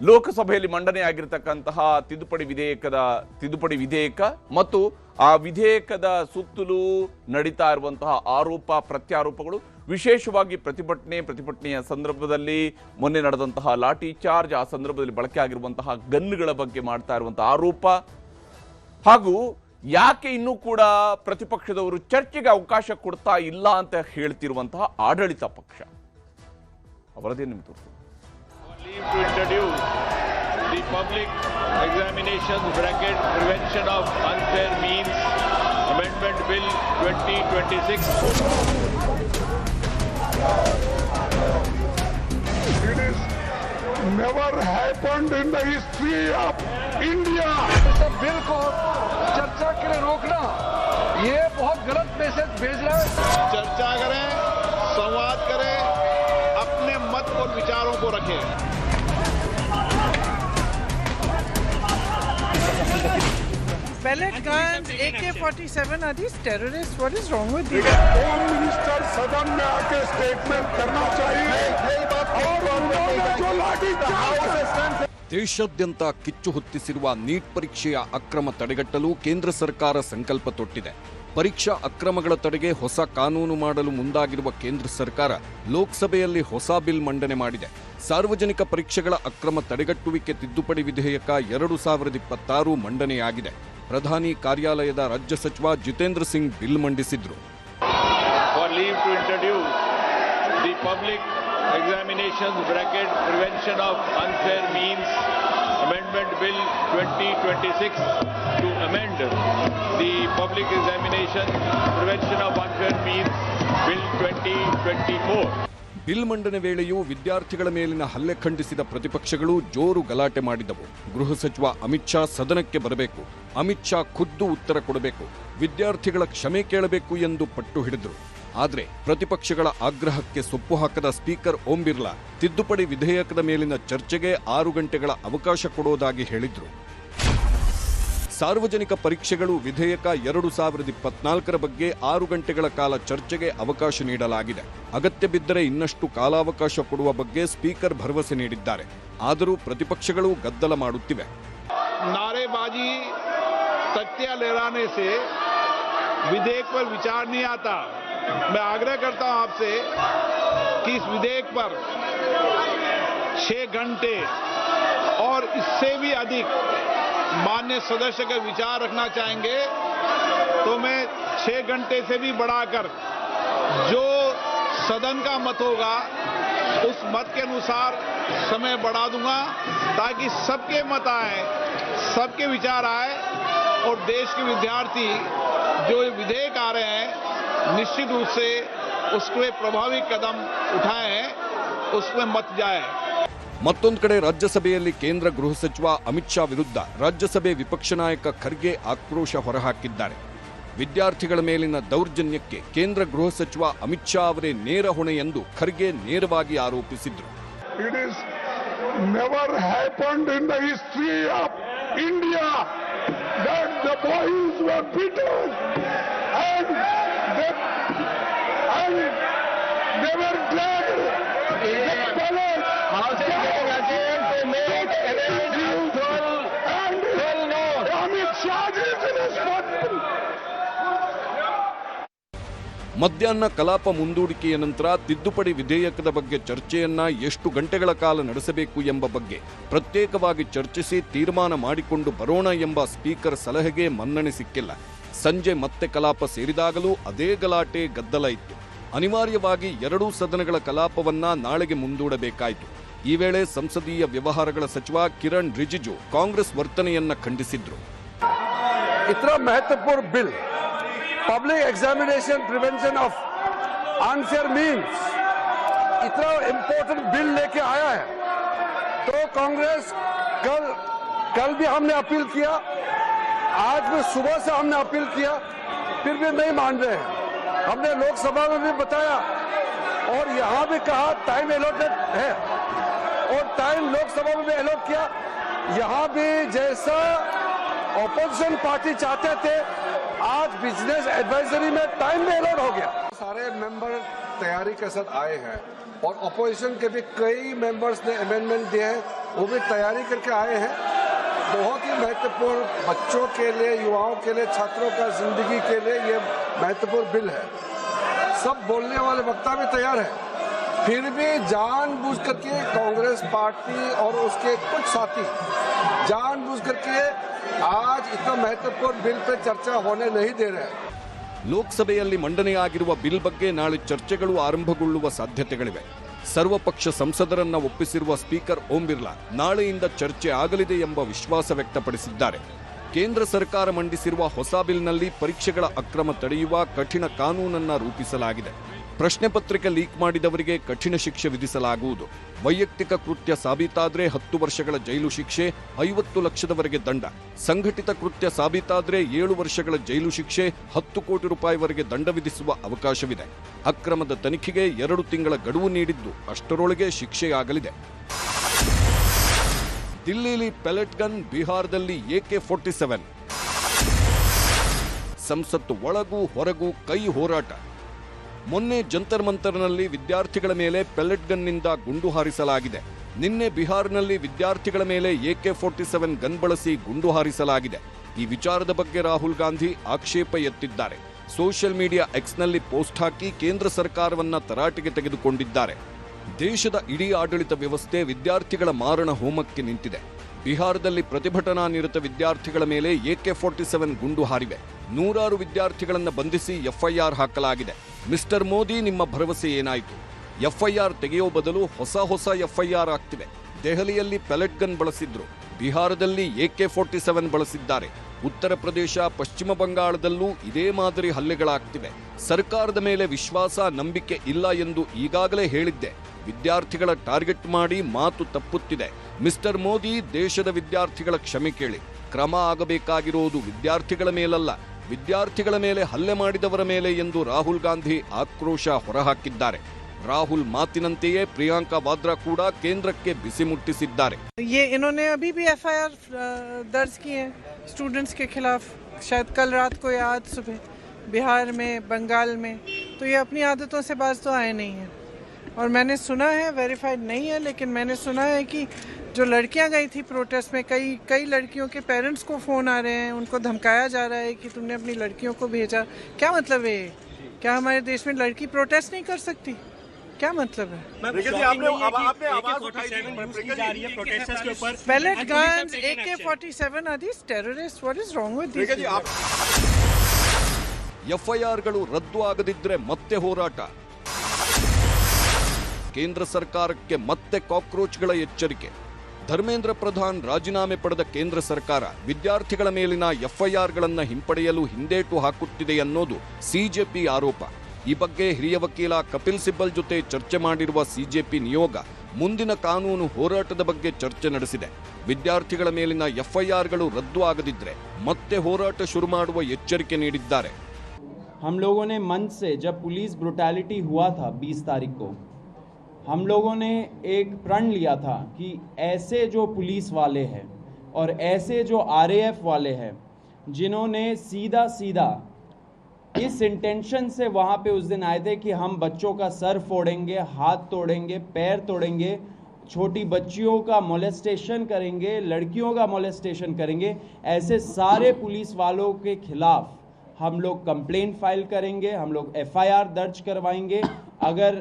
ಲೋಕಸಭೆಯಲ್ಲಿ ಮಂಡನೆಯಾಗಿರತಕ್ಕಂತಹ ತಿದ್ದುಪಡಿ ವಿಧೇಯಕ ಮತ್ತು ಆ ವಿಧೇಯಕದ ಸುತ್ತಲೂ ನಡೀತಾ ಇರುವಂತಹ ಆರೋಪ ಪ್ರತ್ಯಾರೋಪಗಳು, ವಿಶೇಷವಾಗಿ ಪ್ರತಿಭಟನೆಯ ಸಂದರ್ಭದಲ್ಲಿ ಮೊನ್ನೆ ನಡೆದಂತಹ ಲಾಠಿ ಚಾರ್ಜ್, ಆ ಸಂದರ್ಭದಲ್ಲಿ ಬಳಕೆ ಆಗಿರುವಂತಹ ಗನ್ಗಳ ಬಗ್ಗೆ ಮಾಡ್ತಾ ಇರುವಂತಹ ಆರೋಪ, ಹಾಗೂ ಯಾಕೆ ಇನ್ನೂ ಕೂಡ ಪ್ರತಿಪಕ್ಷದವರು ಚರ್ಚೆಗೆ ಅವಕಾಶ ಕೊಡ್ತಾ ಇಲ್ಲ ಅಂತ ಹೇಳ್ತಿರುವಂತಹ ಆಡಳಿತ ಪಕ್ಷ ಅವರದೇ ನಿಮ್ಗೆ ತೋರಿಸ್ತಾರೆ. Leave to introduce the public examinations bracket prevention of unfair means amendment bill 2026. It is never happened in the history of India. इस बिल को चर्चा के लिए रोकना ये बहुत गलत मैसेज भेज रहा है। चर्चा करें, संवाद करें, अपने मत और विचारों को रखें। Pellet guns, AK-47 are these terrorists? What is wrong with these? Home minister सदन में आके स्टेटमेंट करना चाहिए और उन्होंने जो लाठी चार्ज ದೇಶಾದ್ಯಂತ ಕಿಚ್ಚು ಹೊತ್ತಿಸಿರುವ ನೀಟ್ ಪರೀಕ್ಷೆಯ ಅಕ್ರಮ ತಡೆಗಟ್ಟಲು ಕೇಂದ್ರ ಸರ್ಕಾರ ಸಂಕಲ್ಪ ತೊಟ್ಟಿದೆ. ಪರೀಕ್ಷಾ ಅಕ್ರಮಗಳ ತಡೆಗೆ ಹೊಸ ಕಾನೂನು ಮಾಡಲು ಮುಂದಾಗಿರುವ ಕೇಂದ್ರ ಸರ್ಕಾರ ಲೋಕಸಭೆಯಲ್ಲಿ ಹೊಸ ಬಿಲ್ ಮಂಡನೆ ಮಾಡಿದೆ. ಸಾರ್ವಜನಿಕ ಪರೀಕ್ಷೆಗಳ ಅಕ್ರಮ ತಡೆಗಟ್ಟುವಿಕೆ ತಿದ್ದುಪಡಿ ವಿಧೇಯಕ 2026 ಮಂಡನೆಯಾಗಿದೆ. ಪ್ರಧಾನಿ ಕಾರ್ಯಾಲಯದ ರಾಜ್ಯ ಸಚಿವ ಜಿತೇಂದ್ರ ಸಿಂಗ್ ಬಿಲ್ ಮಂಡಿಸಿದ್ರು. Examinations bracket prevention of unfair means amendment bill 2026 to amend the public examination prevention of unfair means bill 2024. Bill ಮಂಡನೆ ವೇಳೆಯೂ ವಿದ್ಯಾರ್ಥಿಗಳ ಮೇಲಿನ ಹಲ್ಲೆ ಖಂಡಿಸಿದ ಪ್ರತಿಪಕ್ಷಗಳು ಜೋರು ಗಲಾಟೆ ಮಾಡಿದವು. ಗೃಹ ಸಚಿವ ಅಮಿತ್ ಶಾ ಸದನಕ್ಕೆ ಬರಬೇಕು, ಅಮಿತ್ ಶಾ ಖುದ್ದು ಉತ್ತರ ಕೊಡಬೇಕು, ವಿದ್ಯಾರ್ಥಿಗಳ ಕ್ಷಮೆ ಕೇಳಬೇಕು ಎಂದು ಪಟ್ಟು ಹಿಡಿದರು. ಆದರೆ ಪ್ರತಿಪಕ್ಷಗಳ ಆಗ್ರಹಕ್ಕೆ ಸೊಪ್ಪು ಹಾಕದ ಸ್ಪೀಕರ್ ಓಂ ಬಿರ್ಲಾ ತಿದ್ದುಪಡಿ ವಿಧೇಯಕದ ಮೇಲಿನ ಚರ್ಚೆಗೆ 6 ಗಂಟೆಗಳ ಅವಕಾಶ ಕೊಡುವುದಾಗಿ ಹೇಳಿದ್ರು. ಸಾರ್ವಜನಿಕ ಪರೀಕ್ಷೆಗಳು ವಿಧೇಯಕ 2024 ಬಗ್ಗೆ 6 ಗಂಟೆಗಳ ಕಾಲ ಚರ್ಚೆಗೆ ಅವಕಾಶ ನೀಡಲಾಗಿದೆ. ಅಗತ್ಯ ಬಿದ್ದರೆ ಇನ್ನಷ್ಟು ಕಾಲಾವಕಾಶ ಕೊಡುವ ಬಗ್ಗೆ ಸ್ಪೀಕರ್ ಭರವಸೆ ನೀಡಿದ್ದಾರೆ. ಆದರೂ ಪ್ರತಿಪಕ್ಷಗಳು ಗದ್ದಲ ಮಾಡುತ್ತಿವೆ. नारेबाजी तथ्य लहराने से विधेयक पर विचार नहीं आता। मैं आग्रह करता हूं आपसे कि इस विधेयक पर 6 घंटे और इससे भी अधिक मान्य सदस्य का विचार रखना चाहेंगे तो मैं 6 घंटे से भी बढ़ाकर जो सदन का मत होगा उस मत के अनुसार समय बढ़ा दूंगा, ताकि सबके मत आए, सबके विचार आए और देश के विद्यार्थी जो विधेयक आ रहे हैं निश्चित रूप से उसके प्रभावी कदम उठाएं, उसमें मत जाए. ಮತ್ತೊಂದು ಕಡೆ ರಾಜ್ಯಸಭೆಯಲ್ಲಿ ಕೇಂದ್ರ ಗೃಹ ಸಚಿವ ಅಮಿತ್ ಶಾ ವಿರುದ್ಧ ರಾಜ್ಯಸಭೆ ವಿಪಕ್ಷ ನಾಯಕ ಖರ್ಗೆ ಆಕ್ರೋಶ ಹೊರಹಾಕಿದ್ದಾರೆ. ವಿದ್ಯಾರ್ಥಿಗಳ ಮೇಲಿನ ದೌರ್ಜನ್ಯಕ್ಕೆ ಕೇಂದ್ರ ಗೃಹ ಸಚಿವ ಅಮಿತ್ ಶಾ ಅವರೇ ನೇರ ಹೊಣೆ ಎಂದು ಖರ್ಗೆ ನೇರವಾಗಿ ಆರೋಪಿಸಿದ್ರು. It is never happened in the history of India that the boys were beaten and they were dragged. ಮಧ್ಯಾಹ್ನ ಕಲಾಪ ಮುಂದೂಡಿಕೆಯ ನಂತರ ತಿದ್ದುಪಡಿ ವಿಧೇಯಕದ ಬಗ್ಗೆ ಚರ್ಚೆಯನ್ನ ಎಷ್ಟು ಗಂಟೆಗಳ ಕಾಲ ನಡೆಸಬೇಕು ಎಂಬ ಬಗ್ಗೆ ಪ್ರತ್ಯೇಕವಾಗಿ ಚರ್ಚಿಸಿ ತೀರ್ಮಾನ ಮಾಡಿಕೊಂಡು ಬರೋಣ ಎಂಬ ಸ್ಪೀಕರ್ ಸಲಹೆಗೆ ಮನ್ನಣೆ ಸಿಕ್ಕಿಲ್ಲ. ಸಂಜೆ ಮತ್ತೆ ಕಲಾಪ ಸೇರಿದಾಗಲೂ ಅದೇ ಗಲಾಟೆ ಗದ್ದಲ ಇತ್ತು. ಅನಿವಾರ್ಯವಾಗಿ ಎರಡೂ ಸದನಗಳ ಕಲಾಪವನ್ನ ನಾಳೆಗೆ ಮುಂದೂಡಬೇಕಾಯಿತು. ಈ ವೇಳೆ ಸಂಸದೀಯ ವ್ಯವಹಾರಗಳ ಸಚಿವ ಕಿರಣ್ ರಿಜಿಜು ಕಾಂಗ್ರೆಸ್ ವರ್ತನೆಯನ್ನ ಖಂಡಿಸಿದ್ರು. इतना महत्वपूर्ण bill public examination prevention of unfair means इतना इम्पोर्टेंट बिल लेके आया है तो कांग्रेस कल भी हमने अपील किया, आज भी सुबह से हमने अपील किया, फिर भी नहीं मान रहे हैं. हमने लोकसभा में भी बताया और यहाँ भी कहा टाइम एलोटेड है और टाइम लोकसभा में भी एलोट किया. यहाँ भी जैसा ऑपोजिशन पार्टी चाहते थे आज बिजनेस एडवाइजरी में टाइम में एलोट हो गया. सारे मेंबर तैयारी के साथ आए हैं और ऑपोजिशन के भी कई मेंबर्स ने अमेंडमेंट दिए हैं वो भी तैयारी करके आए हैं। बहुत ही महत्वपूर्ण बच्चों के लिए, युवाओं के लिए, छात्रों का जिंदगी के लिए ये महत्वपूर्ण बिल है। सब बोलने वाले वक्ता भी तैयार है, फिर भी जानबूझ करके कांग्रेस पार्टी और उसके कुछ साथी जानबूझ करके आज इतना महत्वपूर्ण बिल पे चर्चा होने नहीं दे रहे हैं। ಲೋಕಸಭೆಯಲ್ಲಿ ಮಂಡನೆಯಾಗಿರುವ ಬಿಲ್ ಬಗ್ಗೆ ನಾಳೆ ಚರ್ಚೆಗಳು ಆರಂಭಗೊಳ್ಳುವ ಸಾಧ್ಯತೆಗಳಿವೆ. ಸರ್ವಪಕ್ಷ ಸಂಸದರನ್ನ ಒಪ್ಪಿಸಿರುವ ಸ್ಪೀಕರ್ ಓಂ ಬಿರ್ಲಾ ನಾಳೆಯಿಂದ ಚರ್ಚೆ ಆಗಲಿದೆ ಎಂಬ ವಿಶ್ವಾಸ ವ್ಯಕ್ತಪಡಿಸಿದ್ದಾರೆ. ಕೇಂದ್ರ ಸರ್ಕಾರ ಮಂಡಿಸಿರುವ ಹೊಸ ಬಿಲ್ನಲ್ಲಿ ಪರೀಕ್ಷೆಗಳ ಅಕ್ರಮ ತಡೆಯುವ ಕಠಿಣ ಕಾನೂನನ್ನ ರೂಪಿಸಲಾಗಿದೆ. ಪ್ರಶ್ನೆ ಪತ್ರಿಕೆ ಲೀಕ್ ಮಾಡಿದವರಿಗೆ ಕಠಿಣ ಶಿಕ್ಷೆ ವಿಧಿಸಲಾಗುವುದು. ವೈಯಕ್ತಿಕ ಕೃತ್ಯ ಸಾಬೀತಾದ್ರೆ 10 ವರ್ಷಗಳ ಜೈಲು ಶಿಕ್ಷೆ, 50 ಲಕ್ಷದವರೆಗೆ ದಂಡ. ಸಂಘಟಿತ ಕೃತ್ಯ ಸಾಬೀತಾದ್ರೆ 7 ವರ್ಷಗಳ ಜೈಲು ಶಿಕ್ಷೆ, 10 ಕೋಟಿ ರೂಪಾಯಿವರೆಗೆ ದಂಡ ವಿಧಿಸುವ ಅವಕಾಶವಿದೆ. ಅಕ್ರಮದ ತನಿಖೆಗೆ 2 ತಿಂಗಳ ಗಡುವು ನೀಡಿದ್ದು ಅಷ್ಟರೊಳಗೆ ಶಿಕ್ಷೆಯಾಗಲಿದೆ. ದಿಲ್ಲಿಲಿ ಪೆಲೆಟ್ ಗನ್, ಬಿಹಾರದಲ್ಲಿ AK-47. ಸಂಸತ್ತು ಒಳಗೂ ಹೊರಗೂ ಕೈ ಹೋರಾಟ. ಮೊನ್ನೆ ಜಂತರ್ ಮಂತರ್ನಲ್ಲಿ ವಿದ್ಯಾರ್ಥಿಗಳ ಮೇಲೆ ಪೆಲೆಟ್ ಗನ್ನಿಂದ ಗುಂಡು ಹಾರಿಸಲಾಗಿದೆ. ನಿನ್ನೆ ಬಿಹಾರ್ನಲ್ಲಿ ವಿದ್ಯಾರ್ಥಿಗಳ ಮೇಲೆ AK-47 ಗನ್ ಬಳಸಿ ಗುಂಡು ಹಾರಿಸಲಾಗಿದೆ. ಈ ವಿಚಾರದ ಬಗ್ಗೆ ರಾಹುಲ್ ಗಾಂಧಿ ಆಕ್ಷೇಪ ಎತ್ತಿದ್ದಾರೆ. ಸೋಷಿಯಲ್ ಮೀಡಿಯಾ ಎಕ್ಸ್ನಲ್ಲಿ ಪೋಸ್ಟ್ ಹಾಕಿ ಕೇಂದ್ರ ಸರ್ಕಾರವನ್ನ ತರಾಟೆಗೆ ತೆಗೆದುಕೊಂಡಿದ್ದಾರೆ. ದೇಶದ ಇಡೀ ಆಡಳಿತ ವ್ಯವಸ್ಥೆ ವಿದ್ಯಾರ್ಥಿಗಳ ಮಾರಣ ಹೋಮಕ್ಕೆ ನಿಂತಿದೆ. ಬಿಹಾರದಲ್ಲಿ ಪ್ರತಿಭಟನಾ ನಿರತ ವಿದ್ಯಾರ್ಥಿಗಳ ಮೇಲೆ AK-47 ಗುಂಡು ಹಾರಿವೆ. 100 ವಿದ್ಯಾರ್ಥಿಗಳನ್ನು ಬಂಧಿಸಿ FIR ಹಾಕಲಾಗಿದೆ. ಮಿಸ್ಟರ್ ಮೋದಿ, ನಿಮ್ಮ ಭರವಸೆ ಏನಾಯಿತು? FIR ತೆಗೆಯೋ ಬದಲು ಹೊಸ FIR ಆಗ್ತಿವೆ. ದೆಹಲಿಯಲ್ಲಿ ಪೆಲೆಟ್ ಗನ್ ಬಳಸಿದ್ರು, ಬಿಹಾರದಲ್ಲಿ AK-47 ಬಳಸಿದ್ದಾರೆ. ಉತ್ತರ ಪ್ರದೇಶ, ಪಶ್ಚಿಮ ಬಂಗಾಳದಲ್ಲೂ ಇದೇ ಮಾದರಿ ಹಲ್ಲೆಗಳಾಗ್ತಿವೆ. ಸರ್ಕಾರದ ಮೇಲೆ ವಿಶ್ವಾಸ, ನಂಬಿಕೆ ಇಲ್ಲ ಎಂದು ಈಗಾಗಲೇ ಹೇಳಿದ್ದೆ. ವಿದ್ಯಾರ್ಥಿಗಳ ಟಾರ್ಗೆಟ್ ಮಾಡಿ ಮಾತು ತಪ್ಪುತ್ತಿದೆ. ಮಿಸ್ಟರ್ ಮೋದಿ, ದೇಶದ ವಿದ್ಯಾರ್ಥಿಗಳ ಕ್ಷಮೆ ಕೇಳಿ. ಕ್ರಮ ಆಗಬೇಕಾಗಿರೋದು ವಿದ್ಯಾರ್ಥಿಗಳ ಮೇಲಲ್ಲ, ವಿದ್ಯಾರ್ಥಿಗಳ ಮೇಲೆ ಹಲ್ಲೆ ಮಾಡಿದವರ ಮೇಲೆ ಎಂದು ರಾಹುಲ್ ಗಾಂಧಿ ಆಕ್ರೋಶ ಹೊರಹಾಕಿದ್ದಾರೆ. ರಾಹುಲ್ ಮಾತಿನಂತೆಯೇ ಪ್ರಿಯಾಂಕಾ ವಾದ್ರಾ ಕೂಡ ಕೇಂದ್ರಕ್ಕೆ ಬಿಸಿ ಮುಟ್ಟಿಸಿದ್ದಾರೆ. ये इन्होंने अभी भी FIR दर्ज की है स्टूडेंट्स के खिलाफ, शायद कल रात को या आज सुबह, बिहार में, बंगाल में. तो ये अपनी आदतों से बाज तो आए नहीं हैं. और मैंने सुना है, वेरीफाइड नहीं है, लेकिन मैंने सुना है कि जो लड़कियां गई थी प्रोटेस्ट में, कई लड़कियों के पेरेंट्स को फ़ोन आ रहे हैं, उनको धमकाया जा रहा है कि तुमने अपनी लड़कियों को भेजा. क्या मतलब है? क्या हमारे देश में लड़की प्रोटेस्ट नहीं कर सकती? क्या मतलब है? Pellet guns, AK-47 are these terrorists? What is wrong with these people? FIRಗಳು ರದ್ದು ಆಗದಿದ್ರೆ ಮತ್ತೆ ಹೋರಾಟ. ಕೇಂದ್ರ ಸರ್ಕಾರಕ್ಕೆ ಮತ್ತೆ ಕಾಕ್ರೋಚ್ಗಳ ಎಚ್ಚರಿಕೆ. ಧರ್ಮೇಂದ್ರ ಪ್ರಧಾನ್ ರಾಜೀನಾಮೆ ಪಡೆದ ಕೇಂದ್ರ ಸರ್ಕಾರ ವಿದ್ಯಾರ್ಥಿಗಳ ಮೇಲಿನ FIRಗಳನ್ನು ಹಿಂಪಡೆಯಲು ಹಿಂದೇಟು ಹಾಕುತ್ತಿದೆ ಅನ್ನೋದು ಸಿಜೆಪಿ ಆರೋಪ. ಈ ಬಗ್ಗೆ ಹಿರಿಯ ವಕೀಲ ಕಪಿಲ್ ಸಿಬ್ಬಲ್ ಜೊತೆ ಚರ್ಚೆ ಮಾಡಿರುವ ಸಿಜೆಪಿ ನಿಯೋಗ ಮುಂದಿನ ಕಾನೂನು ಹೋರಾಟದ ಬಗ್ಗೆ ಚರ್ಚೆ ನಡೆಸಿದೆ. ವಿದ್ಯಾರ್ಥಿಗಳ ಮೇಲಿನ FIRಗಳು ರದ್ದು ಆಗದಿದ್ರೆ ಮತ್ತೆ ಹೋರಾಟ ಶುರು ಮಾಡುವ ಎಚ್ಚರಿಕೆ ನೀಡಿದ್ದಾರೆ. हम लोगों ने मंच से, जब पुलिस ब्रुटैलिटी हुआ था 20 तारीख को, हम लोगों ने एक प्रण लिया था कि ऐसे जो पुलिस वाले हैं और ऐसे जो RAF वाले हैं जिन्होंने सीधा इस इंटेंशन से वहाँ पे उस दिन आए थे कि हम बच्चों का सर फोड़ेंगे, हाथ तोड़ेंगे, पैर तोड़ेंगे, छोटी बच्चियों का मोलेस्टेशन करेंगे, लड़कियों का मोलेस्टेशन करेंगे, ऐसे सारे पुलिस वालों के खिलाफ हम लोग कंप्लेंट फाइल करेंगे, हम लोग FIR दर्ज करवाएंगे. अगर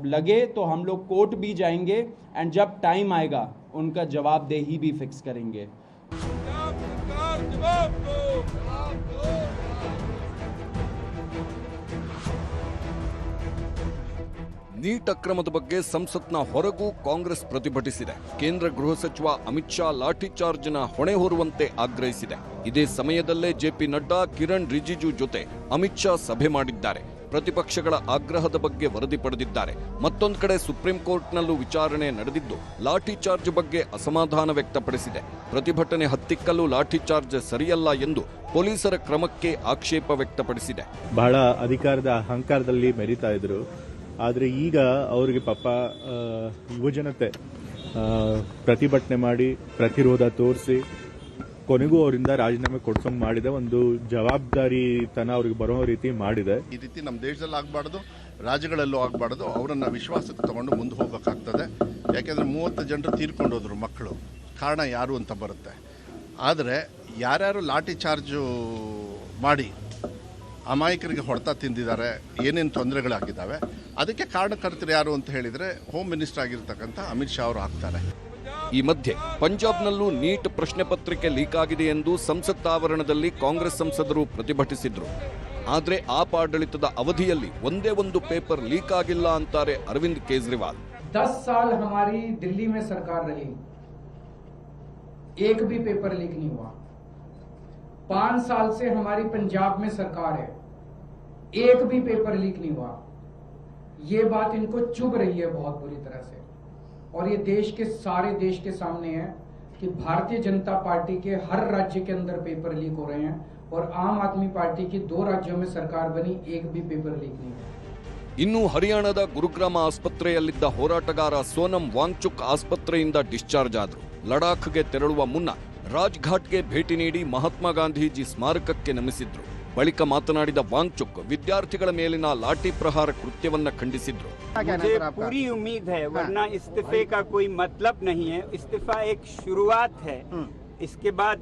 लगे तो हम लोग कोर्ट भी जाएंगे एंड जब टाइम आएगा उनका जवाबदेही भी फिक्स करेंगे. ನೀಟ್ ಅಕ್ರಮದ ಬಗ್ಗೆ ಸಂಸತ್ನ ಹೊರಗೂ ಕಾಂಗ್ರೆಸ್ ಪ್ರತಿಭಟಿಸಿದೆ. ಕೇಂದ್ರ ಗೃಹ ಸಚಿವ ಅಮಿತ್ ಶಾ ಲಾಠಿ ಚಾರ್ಜ್ನ ಹೊಣೆ ಹೊರುವಂತೆ ಆಗ್ರಹಿಸಿದೆ. ಇದೇ ಸಮಯದಲ್ಲೇ JP ನಡ್ಡಾ, ಕಿರಣ್ ರಿಜಿಜು ಜೊತೆ ಅಮಿತ್ ಶಾ ಸಭೆ ಮಾಡಿದ್ದಾರೆ. ಪ್ರತಿಪಕ್ಷಗಳ ಆಗ್ರಹದ ಬಗ್ಗೆ ವರದಿ ಪಡೆದಿದ್ದಾರೆ. ಮತ್ತೊಂದು ಕಡೆ ಸುಪ್ರೀಂ ಕೋರ್ಟ್ನಲ್ಲೂ ವಿಚಾರಣೆ ನಡೆದಿದ್ದು ಲಾಠಿ ಚಾರ್ಜ್ ಬಗ್ಗೆ ಅಸಮಾಧಾನ ವ್ಯಕ್ತಪಡಿಸಿದೆ. ಪ್ರತಿಭಟನೆ ಹತ್ತಿಕ್ಕಲು ಲಾಠಿ ಚಾರ್ಜ್ ಸರಿಯಲ್ಲ ಎಂದು ಪೊಲೀಸರ ಕ್ರಮಕ್ಕೆ ಆಕ್ಷೇಪ ವ್ಯಕ್ತಪಡಿಸಿದೆ. ಬಹಳ ಅಧಿಕಾರದ ಅಹಂಕಾರದಲ್ಲಿ ಮೆರೀತಾ ಇದ್ರು. ಆದರೆ ಈಗ ಅವರಿಗೆ ಪಾಪ ಯುವಜನತೆ ಪ್ರತಿಭಟನೆ ಮಾಡಿ ಪ್ರತಿರೋಧ ತೋರಿಸಿ ಕೊನೆಗೂ ಅವರಿಂದ ರಾಜೀನಾಮೆ ಕೊಡ್ಸಂಗ್ ಮಾಡಿದ ಒಂದು ಜವಾಬ್ದಾರಿತನ ಅವ್ರಿಗೆ ಬರೋ ರೀತಿ ಮಾಡಿದೆ. ಈ ರೀತಿ ನಮ್ಮ ದೇಶದಲ್ಲಿ ಆಗಬಾರ್ದು, ರಾಜ್ಯಗಳಲ್ಲೂ ಆಗಬಾರ್ದು. ಅವರನ್ನ ವಿಶ್ವಾಸಕ್ಕೆ ತಗೊಂಡು ಮುಂದೆ ಹೋಗಬೇಕಾಗ್ತದೆ. ಯಾಕೆಂದರೆ 30 ಜನರು ತೀರ್ಕೊಂಡೋದ್ರು ಮಕ್ಕಳು. ಕಾರಣ ಯಾರು ಅಂತ ಬರುತ್ತೆ. ಆದರೆ ಯಾರ್ಯಾರು ಲಾಠಿ ಚಾರ್ಜು ಮಾಡಿ ಅಮಾಯಕರಿಗೆ ಹೊಡೆತ ತಿಂದಿದ್ದಾರೆ, ಏನೇನು ತೊಂದರೆಗಳಾಗಿದ್ದಾವೆ, ಅದಕ್ಕೆ ಕಾರಣಕರ್ತರು ಯಾರು ಅಂತ ಹೇಳಿದರೆ ಹೋಮ್ ಮಿನಿಸ್ಟರ್ ಆಗಿರ್ತಕ್ಕಂಥ ಅಮಿತ್ ಶಾ ಅವರು ಆಗ್ತಾರೆ. ಈ ಮಧ್ಯೆ ಪಂಜಾಬ್ನಲ್ಲೂ ನೀಟ್ ಪ್ರಶ್ನೆ ಪತ್ರಿಕೆ ಲೀಕ್ ಆಗಿದೆ ಎಂದು ಸಂಸತ್ ಆವರಣದಲ್ಲಿ ಕಾಂಗ್ರೆಸ್ ಸಂಸದರು ಪ್ರತಿಭಟಿಸಿದ್ರು. ಆದರೆ ಆಪ್ ಆಡಳಿತದ ಅವಧಿಯಲ್ಲಿ ಒಂದೇ ಒಂದು ಪೇಪರ್ ಲೀಕ್ ಆಗಿಲ್ಲ ಅಂತಾರೆ ಅರವಿಂದ್ ಕೇಜ್ರಿವಾಲ್. 10 साल हमारी दिल्ली में सरकार रही, एक भी पेपर लीक नहीं हुआ. 5 साल से हमारी पंजाब में सरकार है, एक भी पेपर लीक नहीं हुआ. ये बात इनको चुभ रही है बहुत बुरी तरह से, और ये सारे देश के सामने है कि भारतीय जनता पार्टी के हर राज्य के अंदर पेपर लीक हो रहे हैं, और आम आदमी पार्टी की 2 राज्यों में सरकार बनी, एक भी पेपर लीक नहीं हुआ. ಇನ್ನು ಹರಿಯಾಣದ ಗುರುಗ್ರಾಮ ಆಸ್ಪತ್ರೆಯಲ್ಲಿದ್ದ ಹೋರಾಟಗಾರ ಸೋನಂ ವಾಂಗ್ಚುಕ್ ಆಸ್ಪತ್ರೆಯಿಂದ ಡಿಸ್ಚಾರ್ಜ್ ಆದರು. ಲಡಾಖ್ಗೆ ತೆರಳುವ ಮುನ್ನ ರಾಜ್ಘಾಟ್ಗೆ ಭೇಟಿ ನೀಡಿ ಮಹಾತ್ಮ ಗಾಂಧೀಜಿ ಸ್ಮಾರಕಕ್ಕೆ ನಮಿಸಿದ್ರು. ಬಳಿಕ ಮಾತನಾಡಿದ ವಾಂಗ್ಚುಕ್ ವಿದ್ಯಾರ್ಥಿಗಳ ಮೇಲಿನ ಲಾಠಿ ಪ್ರಹಾರ ಕೃತ್ಯವನ್ನ ಖಂಡಿಸಿದ್ರು. मुझे पूरी उम्मीद है, वरना इस्तीफे का कोई मतलब नहीं है. इस्तीफा एक शुरुआत है, इसके बाद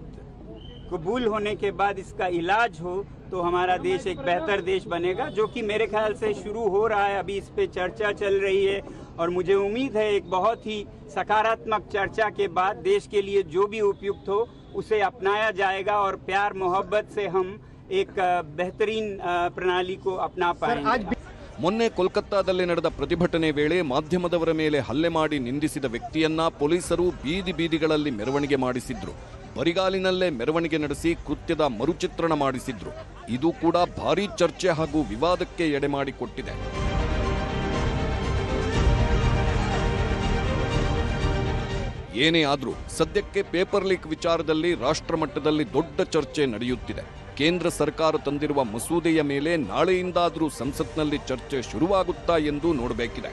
कबूल होने के बाद इसका इलाज हो तो हमारा देश एक बेहतर देश बनेगा, जो कि मेरे ख्याल से शुरू हो रहा है. अभी इस पे चर्चा चल रही है और मुझे उम्मीद है एक बहुत ही सकारात्मक चर्चा के बाद देश के लिए जो भी उपयुक्त हो उसे अपनाया जाएगा और प्यार मोहब्बत से हम एक बेहतरीन प्रणाली को अपना पाएंगे. ಮೊನ್ನೆ ಕೋಲ್ಕತ್ತಾದಲ್ಲಿ ನಡೆದ ಪ್ರತಿಭಟನೆ ವೇಳೆ ಮಾಧ್ಯಮದವರ ಮೇಲೆ ಹಲ್ಲೆ ಮಾಡಿ ನಿಂದಿಸಿದ ವ್ಯಕ್ತಿಯನ್ನ ಪೊಲೀಸರು ಬೀದಿ ಬೀದಿಗಳಲ್ಲಿ ಮೆರವಣಿಗೆ ಮಾಡಿಸಿದ್ರು. ಬರಿಗಾಲಿನಲ್ಲೇ ಮೆರವಣಿಗೆ ನಡೆಸಿ ಕೃತ್ಯದ ಮರುಚಿತ್ರಣ ಮಾಡಿಸಿದ್ರು. ಇದು ಕೂಡ ಭಾರೀ ಚರ್ಚೆ ಹಾಗೂ ವಿವಾದಕ್ಕೆ ಎಡೆ ಮಾಡಿಕೊಟ್ಟಿದೆ. ಏನೇ ಆದ್ರೂ ಸದ್ಯಕ್ಕೆ ಪೇಪರ್ ಲೀಕ್ ವಿಚಾರದಲ್ಲಿ ರಾಷ್ಟ್ರಮಟ್ಟದಲ್ಲಿ ದೊಡ್ಡ ಚರ್ಚೆ ನಡೆಯುತ್ತಿದೆ. ಕೇಂದ್ರ ಸರ್ಕಾರ ತಂದಿರುವ ಮಸೂದೆಯ ಮೇಲೆ ನಾಳೆಯಿಂದಾದರೂ ಸಂಸತ್ನಲ್ಲಿ ಚರ್ಚೆ ಶುರುವಾಗುತ್ತಾ ಎಂದು ನೋಡಬೇಕಿದೆ.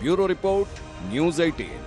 Bureau report, news 18.